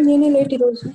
నేనే లేట్ ఈరోజు.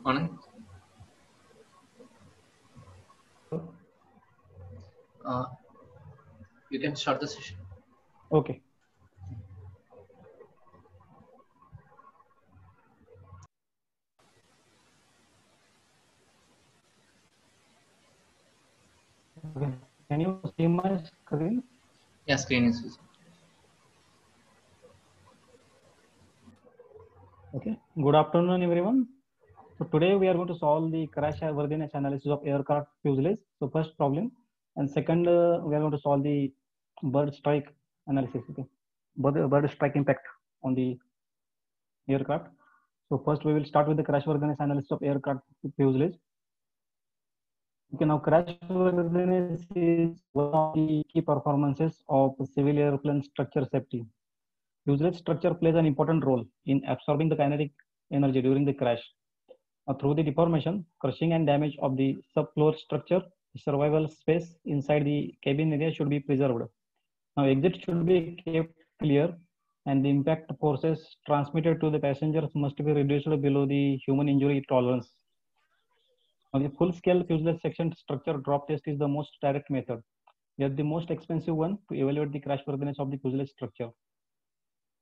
Anand, you can start the session. Okay. Okay. Can you see my screen? Yeah, screen is visible. Okay. Good afternoon, everyone. So today we are going to solve the crash worthiness analysis of aircraft fuselage. So first problem, and second we are going to solve the bird strike analysis. Okay, bird strike impact on the aircraft. So first we will start with the crash worthiness analysis of aircraft fuselage. Okay, now crash worthiness is one of the key performances of civil airplane structure safety. Fuselage structure plays an important role in absorbing the kinetic energy during the crash. Through the deformation, crushing and damage of the subfloor structure, the survival space inside the cabin area should be preserved. Now exit should be kept clear and the impact forces transmitted to the passengers must be reduced below the human injury tolerance. Now the full-scale fuselage section structure drop test is the most direct method, yet the most expensive one to evaluate the crashworthiness of the fuselage structure.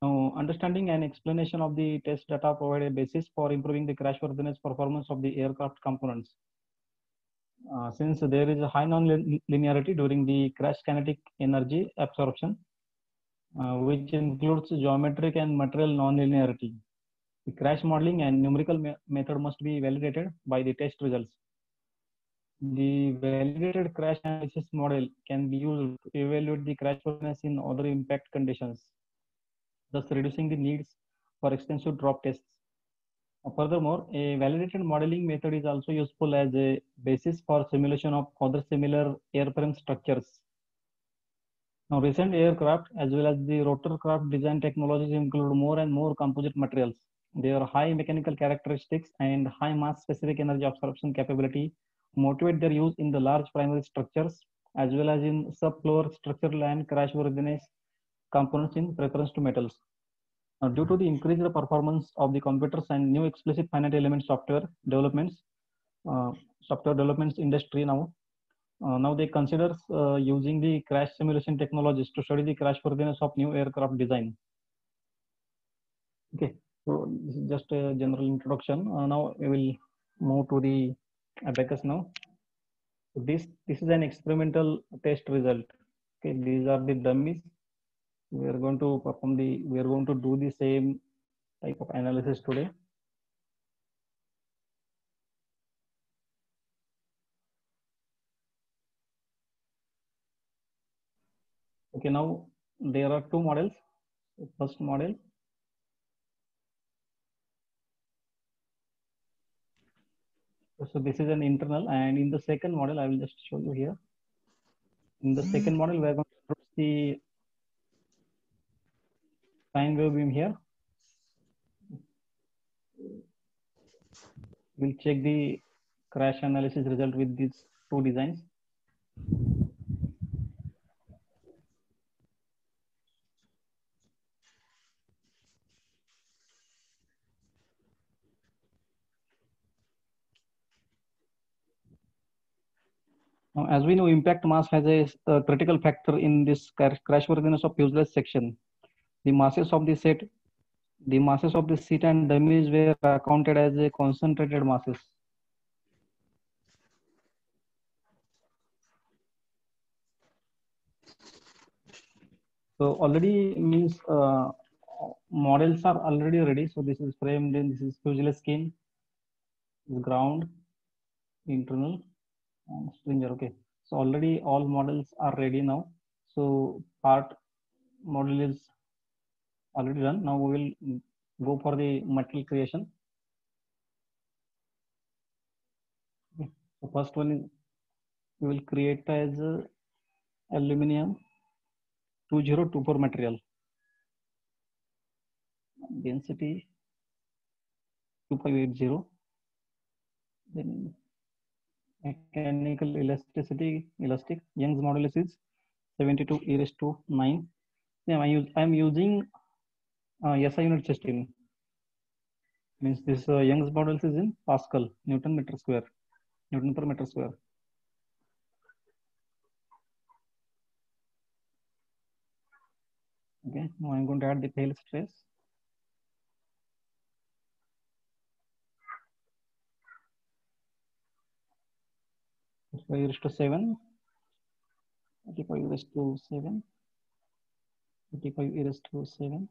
Now, understanding and explanation of the test data provide a basis for improving the crashworthiness performance of the aircraft components. Since there is a high non-linearity during the crash kinetic energy absorption, which includes geometric and material non-linearity. The crash modeling and numerical method must be validated by the test results. The validated crash analysis model can be used to evaluate the crashworthiness in other impact conditions, thus reducing the needs for extensive drop tests. Furthermore, a validated modeling method is also useful as a basis for simulation of other similar airframe structures. Now, recent aircraft as well as the rotorcraft design technologies include more and more composite materials. Their high mechanical characteristics and high mass specific energy absorption capability motivate their use in the large primary structures as well as in subfloor structural and crashworthiness components in preference to metals. Due to the increased performance of the computers and new explicit finite element software developments industry now they consider using the crash simulation technologies to study the crashworthiness of new aircraft design. Okay, so this is just a general introduction. Now we will move to the abacus now. So this is an experimental test result. Okay, these are the dummies. We are going to do the same type of analysis today. Okay, now there are two models. First model. So this is an internal, and in the second model, I will just show you here. In the second model, we are going to introduce the sine wave beam here. We'll check the crash analysis result with these two designs. Now, as we know, impact mass has a critical factor in this crashworthiness of fuselage section. The masses of the seat and dummies were accounted as a concentrated masses. So already means models are already ready. So this is framed in, this is fuselage skin, ground, internal, and stringer. Okay, so already all models are ready now. So part model is already done. Now we will go for the material creation. Okay. The first one is we will create as aluminum 2024 material. Density 2580. Then mechanical elastic Young's modulus is 72 e raised to 9. Yeah, I am using SI unit system. Means this Young's modulus is in Pascal, Newton per meter square. Okay, now I'm going to add the Thales stress. So e raised to 7, 35 e raised to 7, 35 e raised to 7.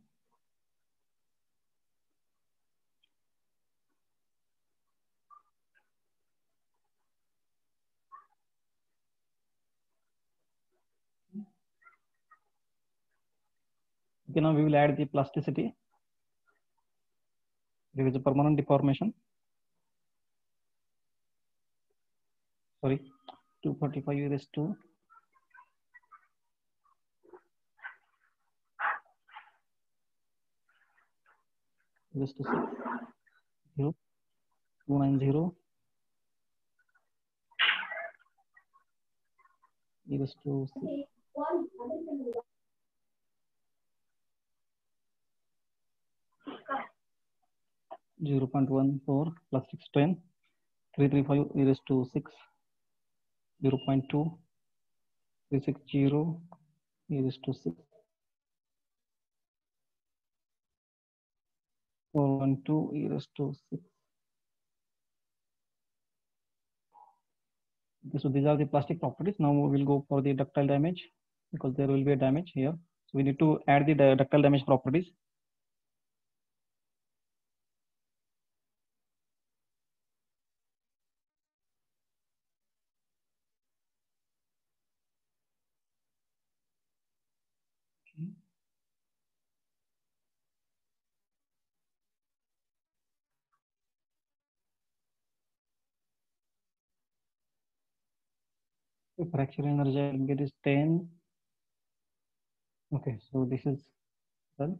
Okay, now we will add the plasticity. There is a permanent deformation. Sorry, 245 e raised to 6, 0, 290 e raised to 6. 0.14 plastic strain, 335 e raised to 6, 0.2, 360 e raised to 6, 412 e raised to 6. Okay, so these are the plastic properties. Now we will go for the ductile damage because there will be a damage here. So we need to add the ductile damage properties. Okay. So fracture energy I will get is 10. Okay, so this is done.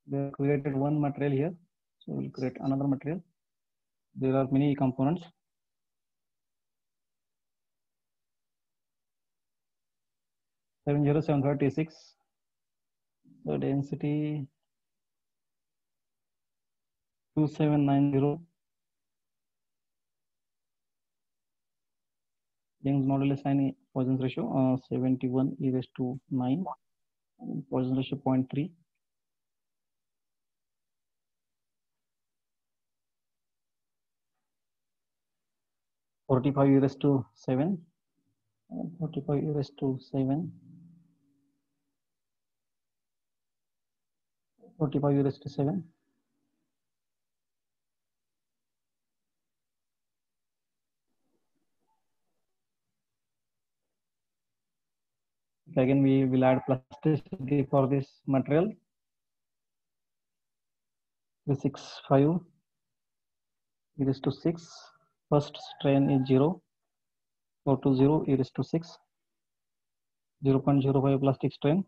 We have created one material here. So we'll create another material. There are many components. 70736. So density 2790. Young's modulus and Poisson's ratio 71 e raised to 9. Poisson's ratio 0.3. 45 e raised to 7. 45 e raised to 7. 45 e raised to 7. Again, we will add plasticity for this material. 365 e raised to 6. First strain is 0. 420 e raised to 6. 0.05 plastic strain.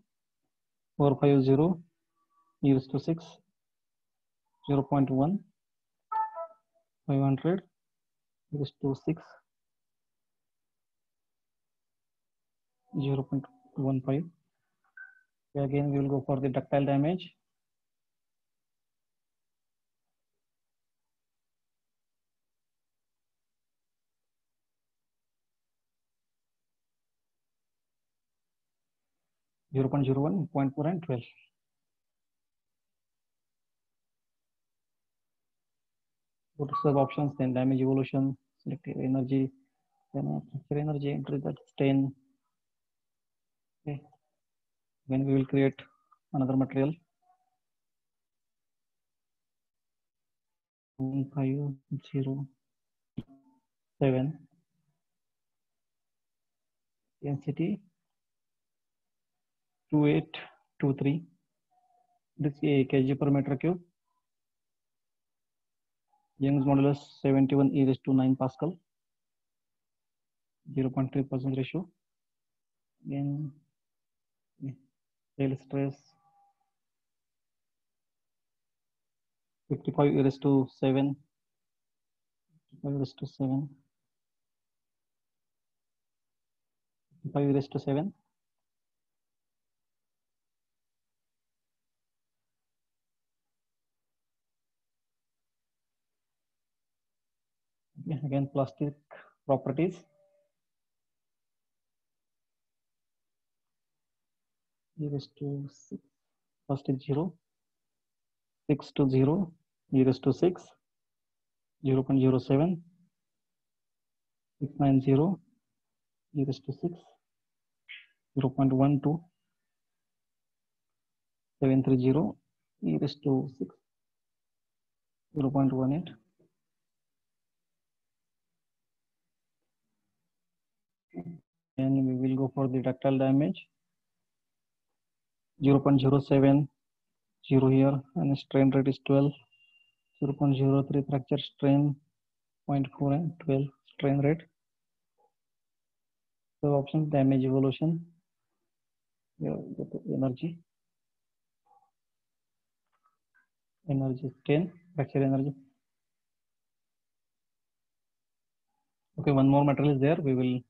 450 e raised to 6. 0.1. 500 e raised to 6. 0.15. Again, we will go for the ductile damage. Zero point zero 1, 0.4 and 12. Go to sub options, then damage evolution, selective energy, then fracture energy, enter that 10. Okay. Then we will create another material. 1507. Density 2823. This is kg per meter cube. Young's modulus 71 e raised to 9 Pascal. 0.3% ratio. Again, tail stress 55 e raised to 7. 55 e raised to 7. 55 e raised to 7. Again, plastic properties. E raised to 6. First is 0. 6 to 0. E raised to 6. 0.07. 690. E raised to 6. 0.12. 730. E raised to 6. 0.18. And we will go for the ductile damage. 0.07. 0 here, and strain rate is 12. 0.03 fracture strain, 0.4 and 12 strain rate. So options: damage evolution, energy, 10, fracture energy. Okay, one more material is there. We will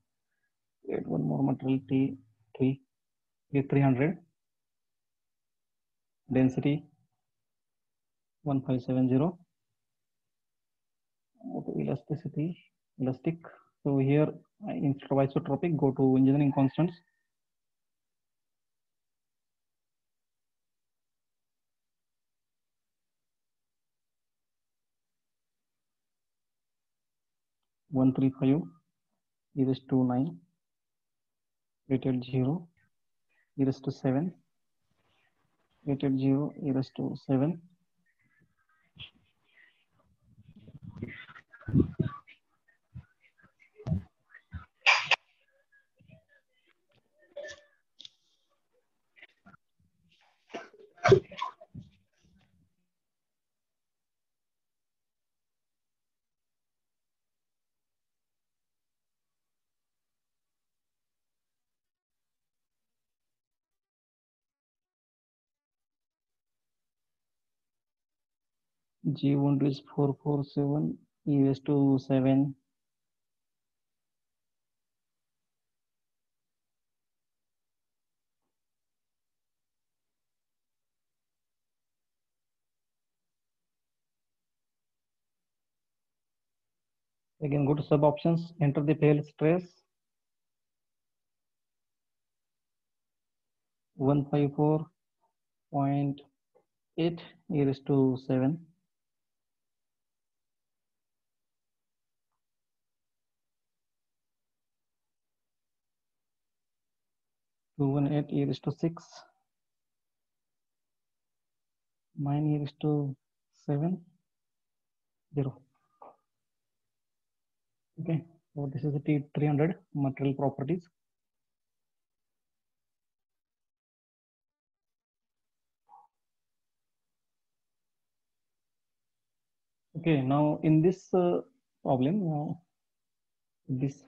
add one more material, T3, T300. Density 1570. Okay, elasticity, elastic. So here instead of isotropic, go to engineering constants. One 135 e raised to 9, rated 0, e raised to 7, rated 0, e raised to 7. G1 is 447, e raised to 7. Again, go to sub options, enter the failed stress. 154.8 e raised to 7. 218 e raised to 6. 9 e raised to 7. 0. Okay, so this is the T300 material properties. Okay, now in this problem, this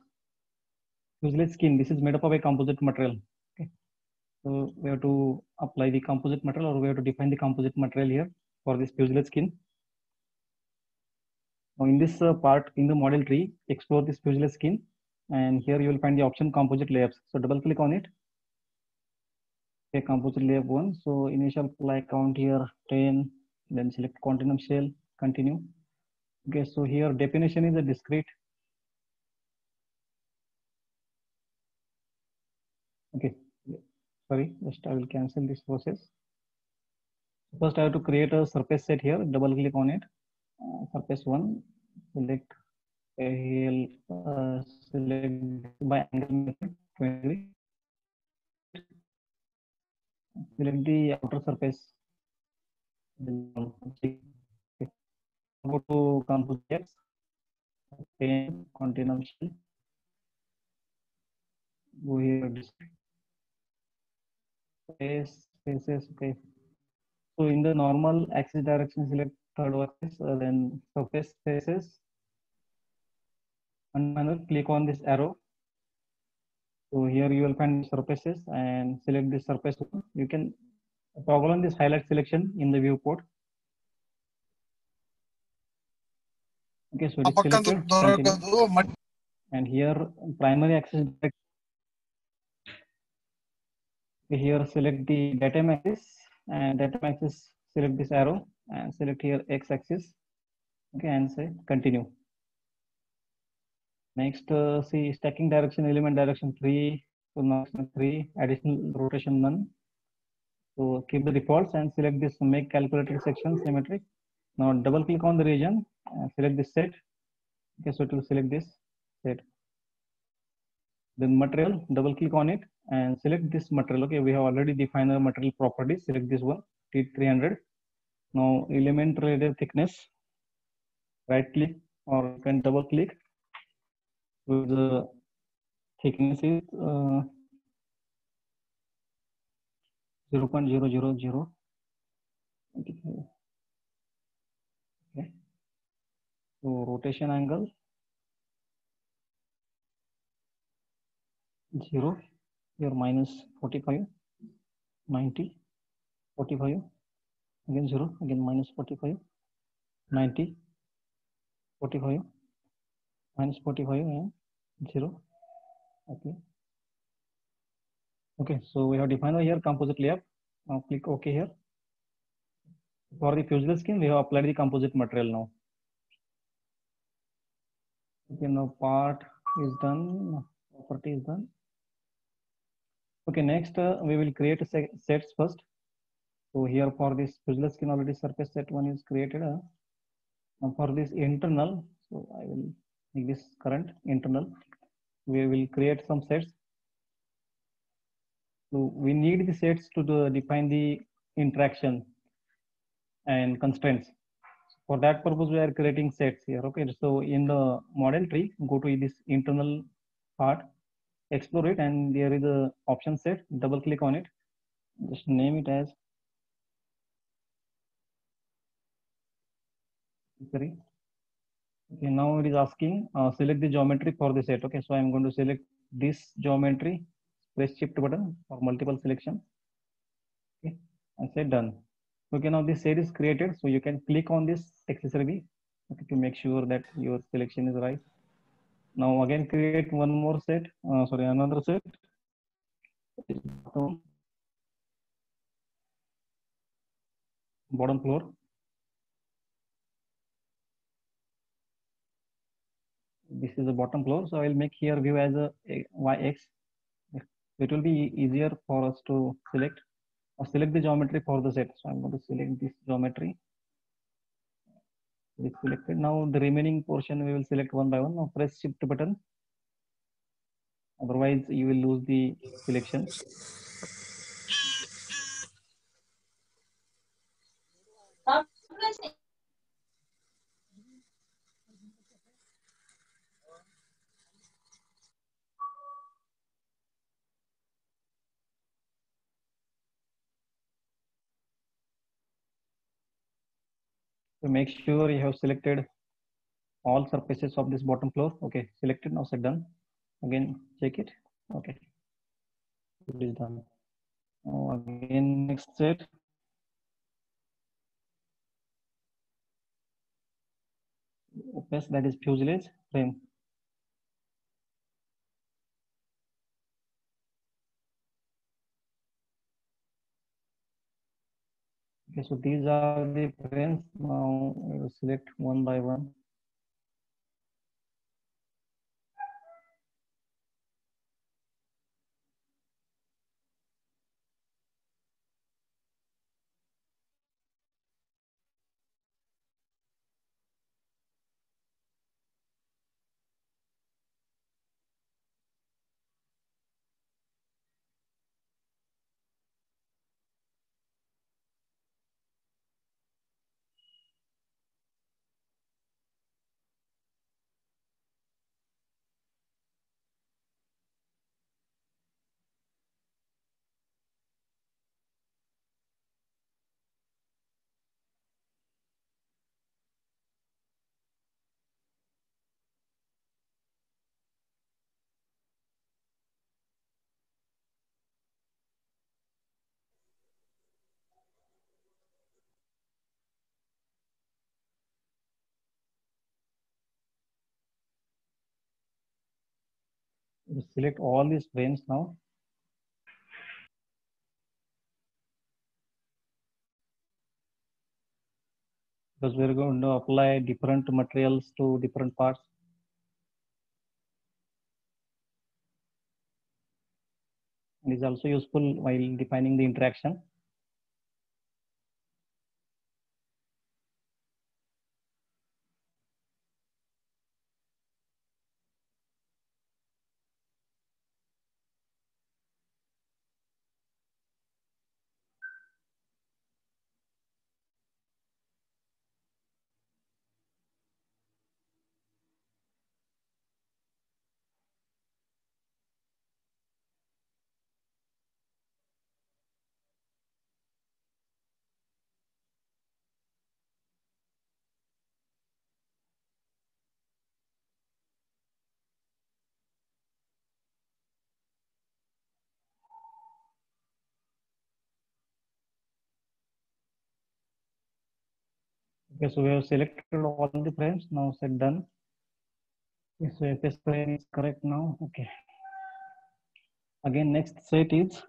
fuselage skin, this is made up of a composite material. Okay, so we have to apply the composite material, or we have to define the composite material here for this fuselage skin. Now in this part in the model tree, explore this fuselage skin, and here you will find the option composite layers. So double click on it. Okay, composite layer 1. So initial fly count here 10, then select continuum shell, continue. Okay, so here definition is a discrete. Okay, sorry, just I will cancel this process. First, I have to create a surface set here. Double click on it. Surface 1. Select select by angle method. 20. Select the outer surface. Go to composite. Continuum shell. Go here. Spaces. Okay. So in the normal axis direction, select third axis, then surface faces. And finally, click on this arrow. So here you will find surfaces and select this surface. You can toggle on this highlight selection in the viewport. Okay, so it is selected. Continue. And here primary axis. Here select the datum axis, and datum axis select this arrow and select here x axis. Okay, and say continue. Next, see stacking direction, element direction 3, so now 3, additional rotation none. So keep the defaults and select this make calculated section symmetric. Now double click on the region, select this set. Okay, so it will select this set. Then material, double click on it and select this material. Okay, we have already defined the material properties. Select this one, T300. Now element related thickness, right click or you can double click. With the thickness is 0.000. Okay. So rotation angle 0, your minus 45, 90, 45, again 0, again minus 45, 90, 45, minus 45 and 0. Okay. Okay, so we have defined here composite layer. Now click OK here. For the fuselage skin, we have applied the composite material now. Okay, now part is done, property is done. Okay, next we will create sets first. So here for this fuselage skin already surface set one is created. For this internal, so I will make this current internal. We will create some sets. So we need the sets to define the interaction and constraints. For that purpose, we are creating sets here. Okay, so in the model tree, go to this internal part, explore it, and there is a option set. Double click on it. Just name it as sorry. Okay, now it is asking select the geometry for the set. Okay, so I'm going to select this geometry. Press shift button for multiple selection. Okay, and say done. Okay, now this set is created, so you can click on this accessory okay, to make sure that your selection is right. Now again create one more set, sorry, another set. Bottom floor. This is the bottom floor, so I will make here view as a YX. It will be easier for us to select or select the geometry for the set. So I'm going to select this geometry. It's selected. Now the remaining portion we will select one by one. Now press shift button. Otherwise you will lose the selection. So make sure you have selected all surfaces of this bottom floor. Okay, selected. Now set done. Again check it. Okay, it is done. Now again next set. Yes, that is fuselage frame. Okay, so these are the frames. Now we will select one by one. We select all these frames now. Because we're going to apply different materials to different parts. and is also useful while defining the interaction. Okay, so we have selected all the frames. Now set done. Okay, so FS frame is correct now. Okay. Again, next set is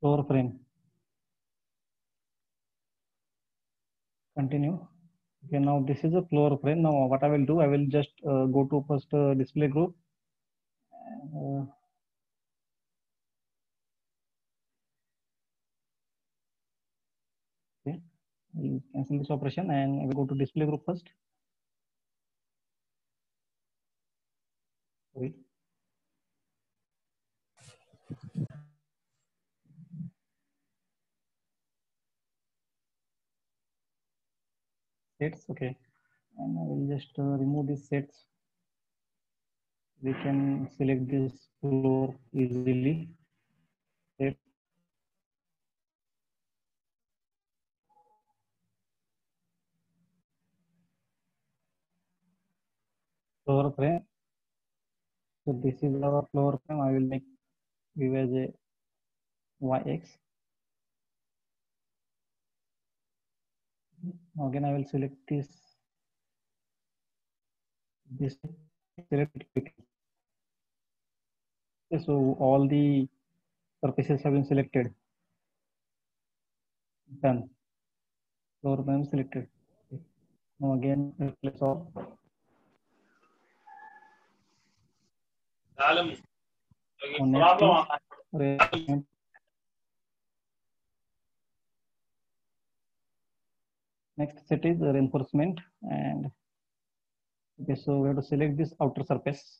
floor frame. Continue. Okay, now this is a floor frame. Now what I will do, I will just go to first display group. Okay, we'll cancel this operation and I will go to display group first. Sorry. Sets, okay, and I will just remove these sets. We can select this floor easily. Set. Floor frame. So this is our floor frame. I will make give as a YX. Again, I will select this. Select it quickly. Okay, so all the surfaces have been selected. Done. Floor frame selected. Okay. Now again, replace all. Next is next set is reinforcement, and okay, so we have to select this outer surface.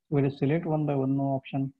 We will select one by one, no option.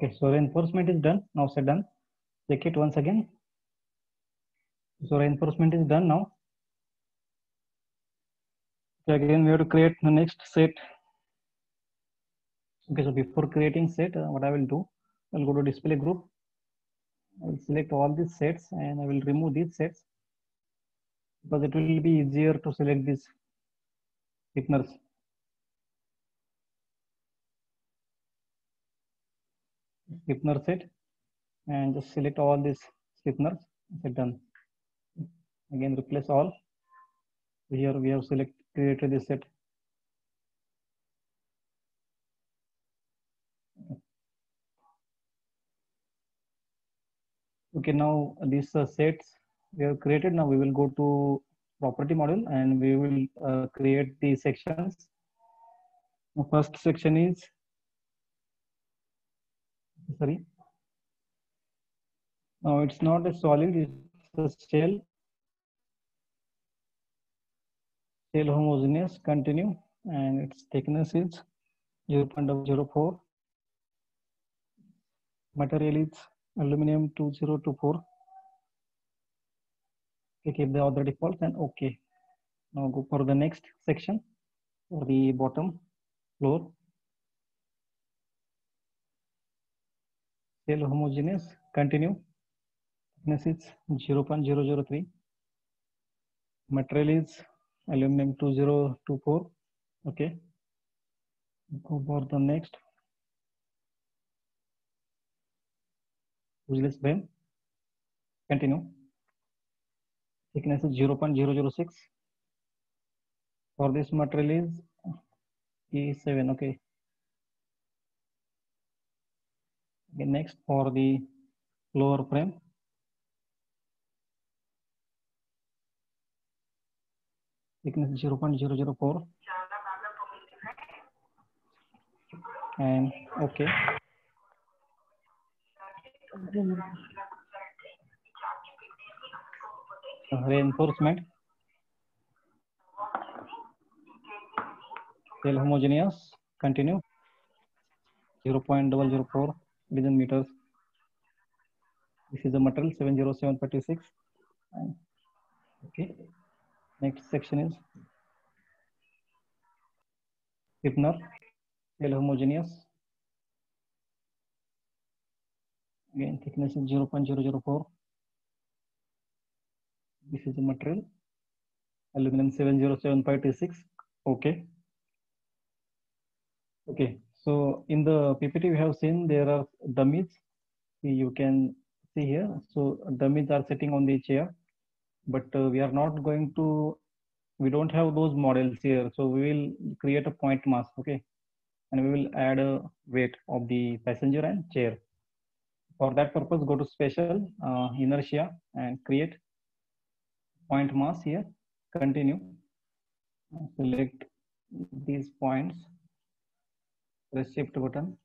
Okay, so reinforcement is done. Now set done. Check it once again. So reinforcement is done now. So again, we have to create the next set. Okay, so before creating set, what I will do, I'll go to display group. I'll select all these sets and I will remove these sets because it will be easier to select these stiffeners. Stiffener set and just select all these stiffeners. Set done. Again, replace all. Here we have created this set. Okay, now these sets we have created. Now we will go to property model and we will create the sections. The first section is sorry. Now it's not a solid, it's a shell homogeneous. Continue, and its thickness is 0.04. Material is aluminum 2024. Okay, keep the other defaults and okay. Now go for the next section for the bottom floor. Shell homogeneous. Continue. Thickness is 0.003. Material is aluminum 2024. Okay. Go for the next. Useless frame. Continue. Thickness is 0.006. For this material is E7. Okay. Okay. Next for the floor frame. Thickness is 0.004. And okay. Reinforcement. Shell homogeneous. Continue. 0.004 million meters. This is the material 70736. Okay. Next section is stiffener. Shell homogeneous. Again, thickness is 0.004. This is the material aluminum 70756. Okay. Okay. So in the PPT we have seen there are dummies. You can see here. So dummies are sitting on the chair, but we are not going to. We don't have those models here. So we will create a point mass. Okay. And we will add a weight of the passenger and chair. For that purpose, go to special inertia and create point mass here. Continue. Select these points. Press shift button.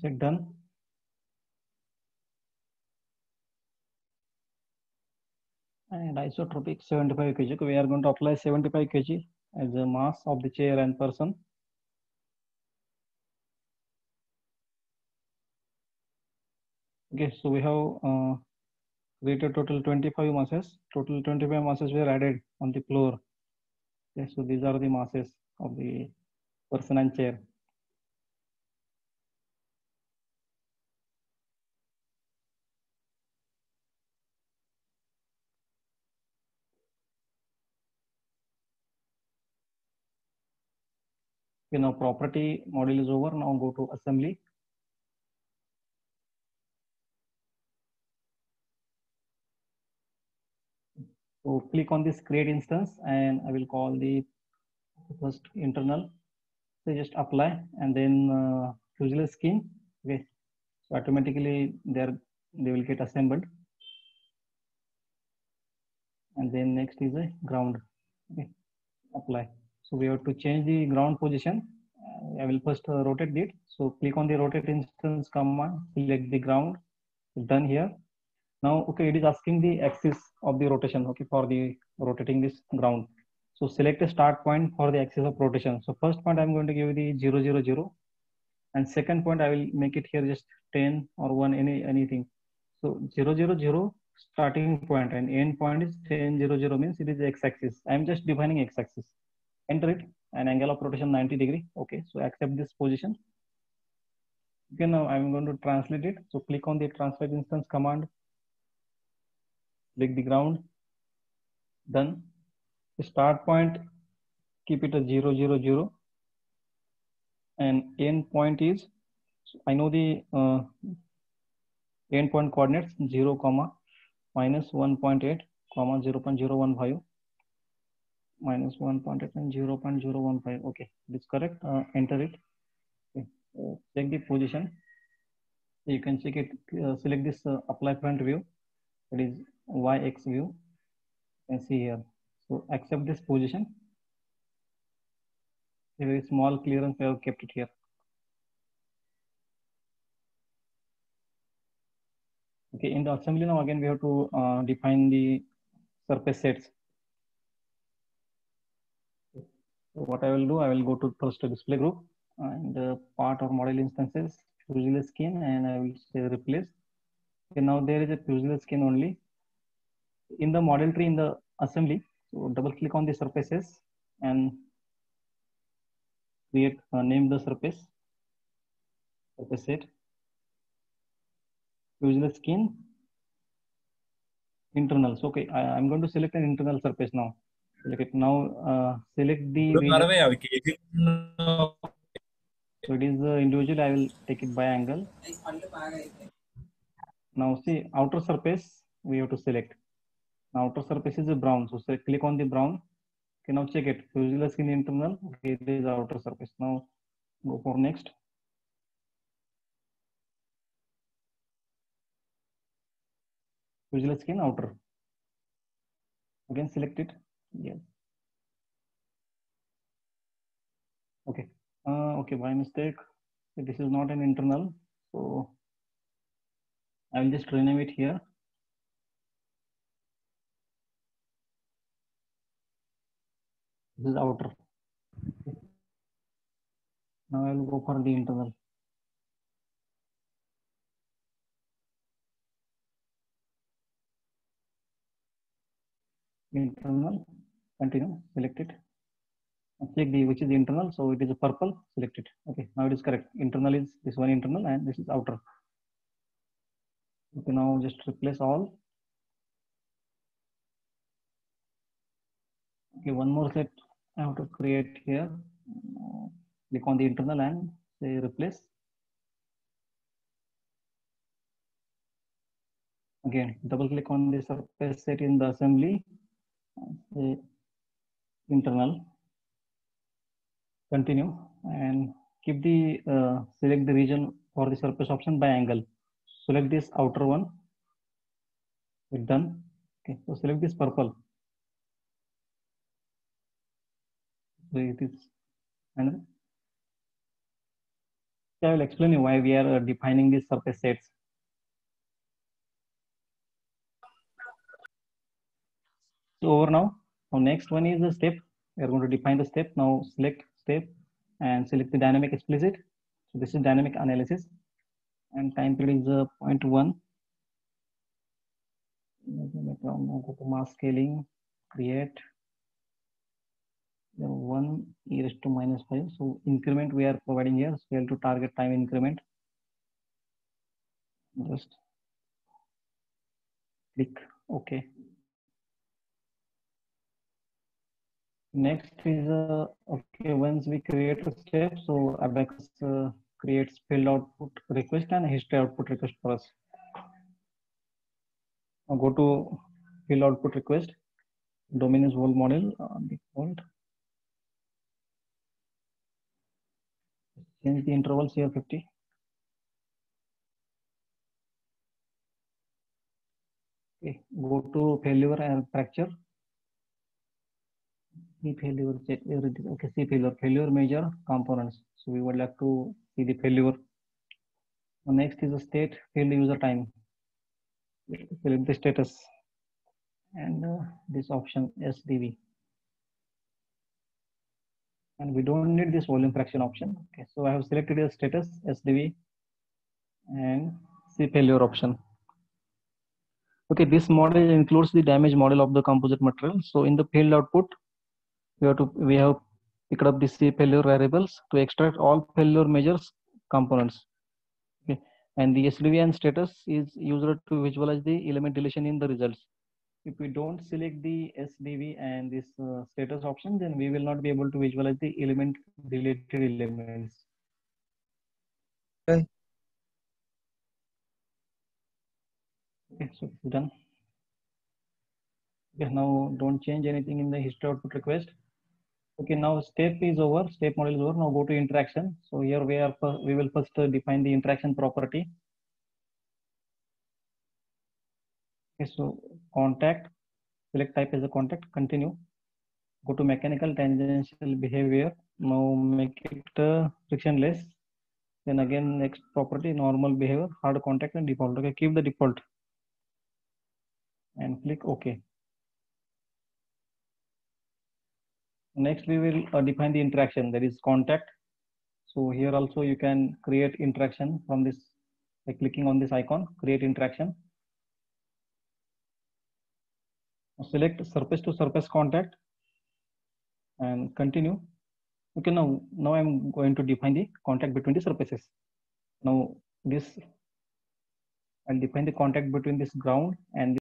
Set done. And isotropic 75 kg. We are going to apply 75 kg as a mass of the chair and person. Okay, so we have created total 25 masses. Total 25 masses were added on the floor. Okay, so these are the masses of the person and chair. Okay, now property model is over. Now go to assembly. So click on this create instance, and I will call the first internal. So just apply, and then Fuselage skin. Okay, so automatically they will get assembled. And then next is a ground. Okay, apply. So we have to change the ground position. I will first rotate it. So click on the rotate instance command, select the ground. Done here. Now, okay, it is asking the axis of the rotation. Okay, for the rotating this ground. So select a start point for the axis of rotation. So first point I'm going to give the 0, 0, 0, and second point I will make it here just 10 or 1, anything. So 0, 0, 0 starting point and end point is 10, 0, 0 means it is x-axis. I'm just defining x-axis. Enter it, and angle of rotation 90 degree. Okay, so accept this position. Okay, now I'm going to translate it. So click on the translate instance command, click the ground, done. The start point, keep it a 0, 0, 0, and end point is, I know the end point coordinates 0, comma, minus 1.8, comma, 0.015, minus 1.8 and 0.015. Okay, this correct. Enter it. Okay. Check the position. You can check it. Select this apply front view. That is YX view. You can see here. So accept this position. A very small clearance I have kept it here. Okay, in the assembly now again we have to define the surface sets. So what I will do, I will go to first display group and part or model instances, Fuselage skin, and I will say replace. Okay, now there is a Fuselage skin only. In the model tree in the assembly, so double click on the surfaces and create name the surface set, Fuselage skin, internal. So okay, I'm going to select an internal surface now. Select it now. Select the region. So it is individual. I will take it by angle. Now see outer surface we have to select. Now outer surface is a brown. So click on the brown. Okay, now check it. Fuselage skin internal. Okay, it is outer surface. Now go for next. Fuselage skin outer. Again select it. Yes. Okay. Okay, by mistake. This is not an internal. So I will just rename it here. This is outer. Okay. Now I will go for the internal. Internal. Continue. Select it. Check the which is the internal. So it is a purple. Select it. Okay. Now it is correct. Internal is this one internal, and this is outer. Okay. Now just replace all. Okay. One more set I have to create here. Click on the internal and say replace. Again, double click on the surface set in the assembly. Say internal. Continue and keep the select the region for the surface option by angle. Select this outer one. It's done. Okay, so select this purple. So it is, and I will explain you why we are defining these surface sets. So over now next one is the step. We are going to define the step. Now select step and select the dynamic explicit. So this is dynamic analysis, and time period is 0.1. Now go to mass scaling, create 1 e raised to minus 5. So increment we are providing here, scale to target time increment. Just click OK. Next is okay, once we create a step, so Abaqus creates field output request and history output request for us. Now go to field output request. Domain is whole model default. Change the intervals here 50. Okay, go to failure and fracture. See failure, check everything. Okay, see failure measure components. So we would like to see the failure. Next is the state field user time. Select the status and this option SDV. And we don't need this volume fraction option. Okay, so I have selected the status SDV and see failure option. Okay, this model includes the damage model of the composite material. So in the field output, we have picked up the C failure variables to extract all failure measures components. Okay, and the SDV and status is used to visualize the element deletion in the results. If we don't select the SDV and this status option, then we will not be able to visualize the element deleted elements. Okay. Okay, so it's done. Okay, now don't change anything in the history output request. Okay, now step is over, step model is over. Now go to interaction. So here we will first define the interaction property. Okay, so contact, select type as a contact, continue. Go to mechanical tangential behavior. Now make it frictionless. Then again, next property, normal behavior, hard contact and default. Okay, keep the default and click OK. Next, we will define the interaction, that is contact. So here also you can create interaction from this by clicking on this icon, create interaction. Select surface to surface contact and continue. Okay, now I'm going to define the contact between the surfaces. Now this I'll define the contact between this ground and